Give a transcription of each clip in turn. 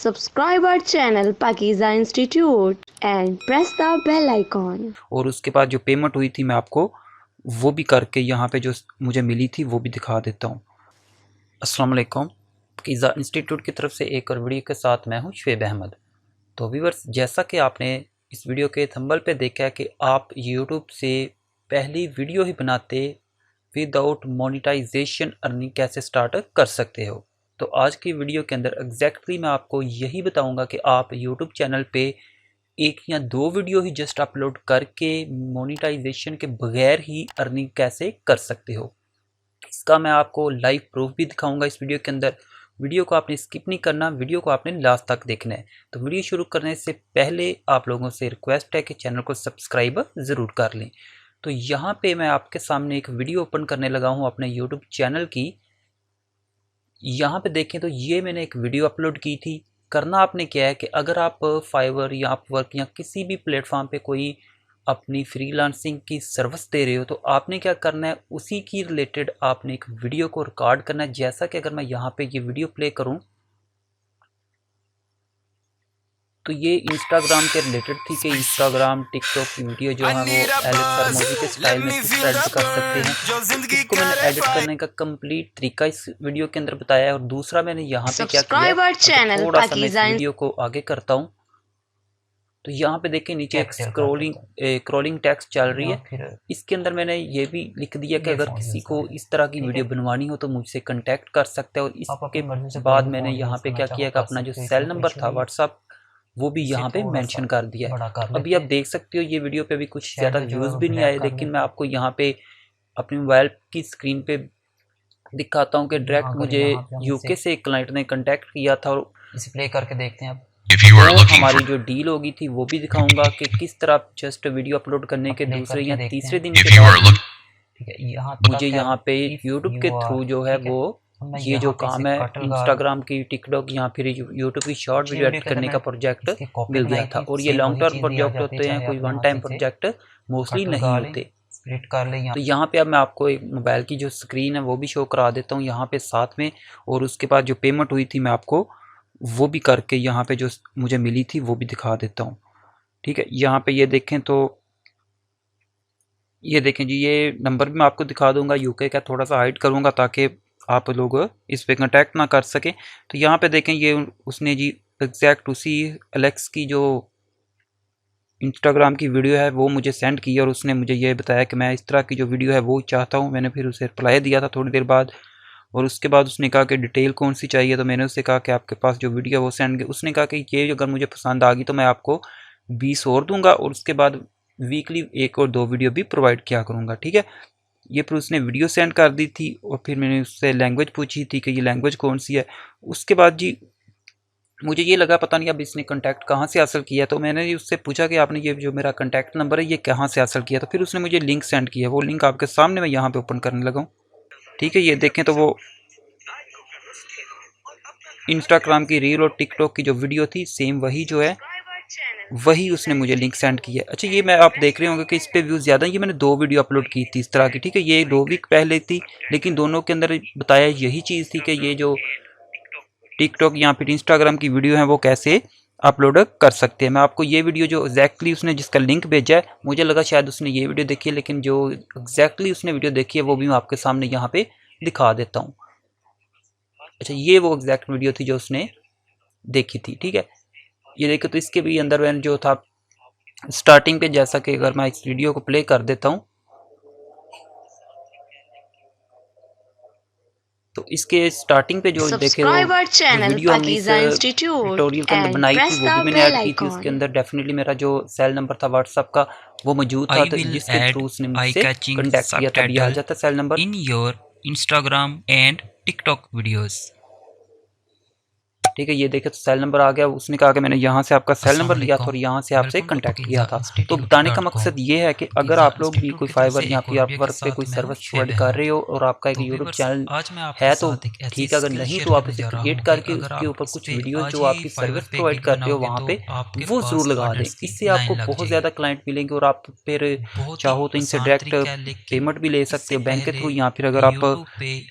Subscribe our channel Pakiza Institute and press the bell icon. और उसके बाद जो पेमेंट हुई थी मैं आपको वो भी करके यहाँ पे जो मुझे मिली थी वो भी दिखा देता हूँ। अस्सलाम वालेकुम, पाकीज़ा इंस्टीट्यूट की तरफ से एक और वीडियो के साथ मैं हूँ शुएब अहमद। तो व्यूअर्स, जैसा कि आपने इस वीडियो के थंबनेल पे देखा है कि आप यूट्यूब से पहली वीडियो ही बनाते विदाउट मोनेटाइजेशन अर्निंग कैसे स्टार्ट कर सकते हो। तो आज की वीडियो के अंदर एग्जैक्टली मैं आपको यही बताऊंगा कि आप यूट्यूब चैनल पे एक या दो वीडियो ही जस्ट अपलोड करके मोनेटाइजेशन के बगैर ही अर्निंग कैसे कर सकते हो। इसका मैं आपको लाइव प्रूफ भी दिखाऊंगा इस वीडियो के अंदर। वीडियो को आपने स्किप नहीं करना, वीडियो को आपने लास्ट तक देखना है। तो वीडियो शुरू करने से पहले आप लोगों से रिक्वेस्ट है कि चैनल को सब्सक्राइब ज़रूर कर लें। तो यहाँ पे मैं आपके सामने एक वीडियो ओपन करने लगा हूँ अपने यूट्यूब चैनल की। यहाँ पे देखें तो ये मैंने एक वीडियो अपलोड की थी। करना आपने क्या है कि अगर आप फाइवर या अपवर्क या किसी भी प्लेटफॉर्म पे कोई अपनी फ्रीलांसिंग की सर्विस दे रहे हो तो आपने क्या करना है, उसी की रिलेटेड आपने एक वीडियो को रिकॉर्ड करना है। जैसा कि अगर मैं यहाँ पे ये वीडियो प्ले करूँ तो ये इंस्टाग्राम के रिलेटेड थी कि इंस्टाग्राम टिकटॉक की वीडियो जो है वो एलेक्स हारमोनी के स्टाइल में किस एडिट कर सकते हैं। इसको मैंने एडिट करने का कंप्लीट तरीका इस वीडियो के अंदर बताया है। और दूसरा मैंने यहाँ पे क्या किया, थोड़ा सा मैं इस वीडियो को आगे करता हूँ तो यहाँ पे देखें नीचे एक स्क्रॉलिंग टेक्स्ट चल रही है। इसके अंदर मैंने ये भी लिख दिया कि अगर किसी को इस तरह की वीडियो बनवानी हो तो मुझसे कांटेक्ट कर सकते हैं। और इसके बाद मैंने यहाँ पे क्या किया कि अपना जो सेल नंबर था व्हाट्सअप वो भी यहाँ पे मेंशन कर दिया है। अभी आप देख सकते हो ये वीडियो पे भी कुछ ज़्यादा व्यूज़ भी नहीं आए, लेकिन मैं आपको यहाँ पे अपनी मोबाइल की स्क्रीन पे दिखाता हूँ कि डायरेक्ट मुझे यूके से एक क्लाइंट ने कांटेक्ट किया था। और इसे प्ले करके देखते हैं अब। तो हमारी जो डील होगी थी वो भी दिखाऊंगा कि किस तरह जस्ट वीडियो अपलोड करने के दूसरे या तीसरे दिन के बाद मुझे यहाँ पे यूट्यूब के थ्रू जो है वो ये जो काम है इंस्टाग्राम की, टिकटॉक या फिर यूट्यूब की शॉर्ट वीडियो एडिट करने का प्रोजेक्ट मिल गया था। और ये लॉन्ग टर्म प्रोजेक्ट होते हैं, कोई वन टाइम प्रोजेक्ट मोस्टली नहीं होते। तो यहाँ पे अब मैं आपको एक मोबाइल की जो स्क्रीन है वो भी शो करा देता हूँ यहाँ पे साथ में। और उसके बाद जो पेमेंट हुई थी मैं आपको वो भी करके यहाँ पे जो मुझे मिली थी वो भी दिखा देता हूँ। ठीक है, यहाँ पे ये देखें तो ये देखें जी, ये नंबर भी मैं आपको दिखा दूंगा यूके का। थोड़ा सा हाइड करूँगा ताकि आप लोग इस पे कांटेक्ट ना कर सकें। तो यहाँ पे देखें ये उसने जी एग्जैक्ट उसी एलेक्स की जो इंस्टाग्राम की वीडियो है वो मुझे सेंड की और उसने मुझे ये बताया कि मैं इस तरह की जो वीडियो है वो चाहता हूँ। मैंने फिर उसे रिप्लाई दिया था थोड़ी देर बाद। और उसके बाद उसने कहा कि डिटेल कौन सी चाहिए, तो मैंने उससे कहा कि आपके पास जो वीडियो है वो सेंड। उसने कहा कि ये अगर मुझे पसंद आ गई तो मैं आपको 20 और दूंगा और उसके बाद वीकली एक और दो वीडियो भी प्रोवाइड किया करूँगा। ठीक है, ये फिर उसने वीडियो सेंड कर दी थी। और फिर मैंने उससे लैंग्वेज पूछी थी कि ये लैंग्वेज कौन सी है। उसके बाद जी मुझे ये लगा पता नहीं अब इसने कांटेक्ट कहाँ से हासिल किया। तो मैंने उससे पूछा कि आपने ये जो मेरा कांटेक्ट नंबर है ये कहाँ से हासिल किया। तो फिर उसने मुझे लिंक सेंड किया। वो लिंक आपके सामने मैं यहाँ पे ओपन करने लगा हूँ। ठीक है, ये देखें तो वो इंस्टाग्राम की रील और टिकटॉक की जो वीडियो थी सेम वही जो है वही उसने मुझे लिंक सेंड किया। अच्छा, ये मैं आप देख रहे होंगे कि इस पे व्यूज़ ज़्यादा। ये मैंने दो वीडियो अपलोड की थी इस तरह की। ठीक है, ये 2 वीक पहले थी, लेकिन दोनों के अंदर बताया यही चीज़ थी कि ये जो टिकटॉक या फिर इंस्टाग्राम की वीडियो है वो कैसे अपलोड कर सकते हैं। मैं आपको ये वीडियो जो एग्जैक्टली उसने जिसका लिंक भेजा है, मुझे लगा शायद उसने ये वीडियो देखी है, लेकिन जो एग्जैक्टली उसने वीडियो देखी है वो भी मैं आपके सामने यहाँ पे दिखा देता हूँ। अच्छा, ये वो एग्जैक्ट वीडियो थी जो उसने देखी थी। ठीक है, ये देखो तो इसके भी अंदर मैंने जो था स्टार्टिंग पे, जैसा कि अगर मैं इस वीडियो को प्ले कर देता हूँ तो इसके स्टार्टिंग पे जो देखे वो वीडियो हमने इस ट्यूटोरियल के अंदर बनाई थी वो भी मैंने ऐड की थी। उसके अंदर डेफिनेटली मेरा जो सेल नंबर था व्हाट्सएप का वो मौजूद था, तो जिसके थ्रू उसने मुझसे कांटेक्ट किया था। दिया जाता cell number in your Instagram and TikTok videos. ठीक है, ये देखे तो सेल नंबर आ गया। उसने कहा कि मैंने यहाँ से आपका सेल नंबर लिया था और यहाँ से आपसे कांटेक्ट किया था। तो बताने का मकसद ये है कि अगर आप लोग भी कोई फाइवर या फिर अपवर्क पे कोई सर्विस प्रोवाइड कर रहे हो और आपका एक यूट्यूब चैनल है तो ठीक है, अगर नहीं तो आप उसे क्रिएट करके उसके ऊपर कुछ वीडियो जो आपकी सर्विस प्रोवाइड करते हो वहाँ पे वो जरूर लगा दें। इससे आपको बहुत ज़्यादा क्लाइंट मिलेंगे और आप फिर चाहो तो इनसे डायरेक्ट पेमेंट भी ले सकते हो बैंक के थ्रू, या फिर अगर आप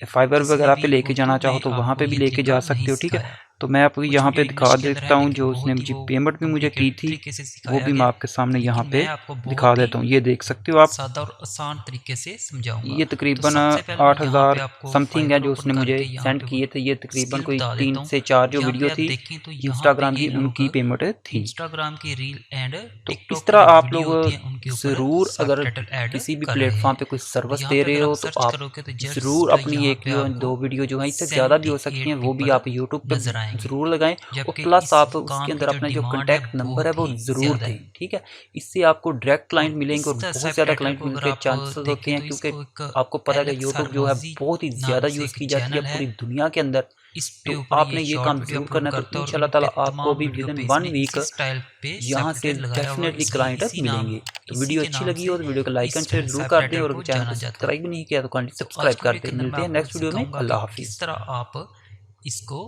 फाइवर वगैरह पे लेके जाना चाहो तो वहाँ पे भी लेके जा सकते हो। ठीक है, तो मैं आपको यहाँ पे दिखा देता हूँ जो उसने मुझे पेमेंट भी मुझे की थी, वो भी मैं आपके सामने यहाँ पे दिखा देता हूँ। ये देख सकते हो आप, सादा और आसान तरीके से समझाऊंगा। ये तकरीबन 8000 समथिंग है जो उसने मुझे सेंड किए थे। ये तकरीबन कोई 3 से 4 जो वीडियो थी इंस्टाग्राम की, उनकी पेमेंट थी। इंस्टाग्राम की रील एंड तो इस तरह आप लोग ज़रूर, अगर किसी भी प्लेटफॉर्म पे कोई सर्विस दे रहे हो तो आप ज़रूर अपनी एक या 2 वीडियो जो है, इससे ज़्यादा भी हो सकती हैं, वो भी आप यूट्यूब पे ज़रूर लगाएं। और प्लस आप उसके अंदर अपना जो कॉन्टैक्ट नंबर है वो ज़रूर दें, ठीक है। इससे आपको डायरेक्ट क्लाइंट मिलेंगे और बहुत ज़्यादा क्लाइंट मिलने के चांसेस होते हैं, क्योंकि आपको पता है कि यूट्यूब जो है बहुत ही ज़्यादा यूज़ की जाती है पूरी दुनिया के अंदर। तो आपने ये काम जरूर करना है, तो इंशाल्लाह ताला आपको भी विद इन 1 वीक यहाँ से डेफिनेटली क्लाइंट मिलेंगे। तो वीडियो अच्छी लगी हो तो वीडियो को लाइक एंड शेयर जरूर कर दें, और चैनल को सब्सक्राइब भी नहीं किया तो सब्सक्राइब कर दें। मिलते हैं नेक्स्ट वीडियो में। अल्लाह हाफिज़। किस तरह आप इसको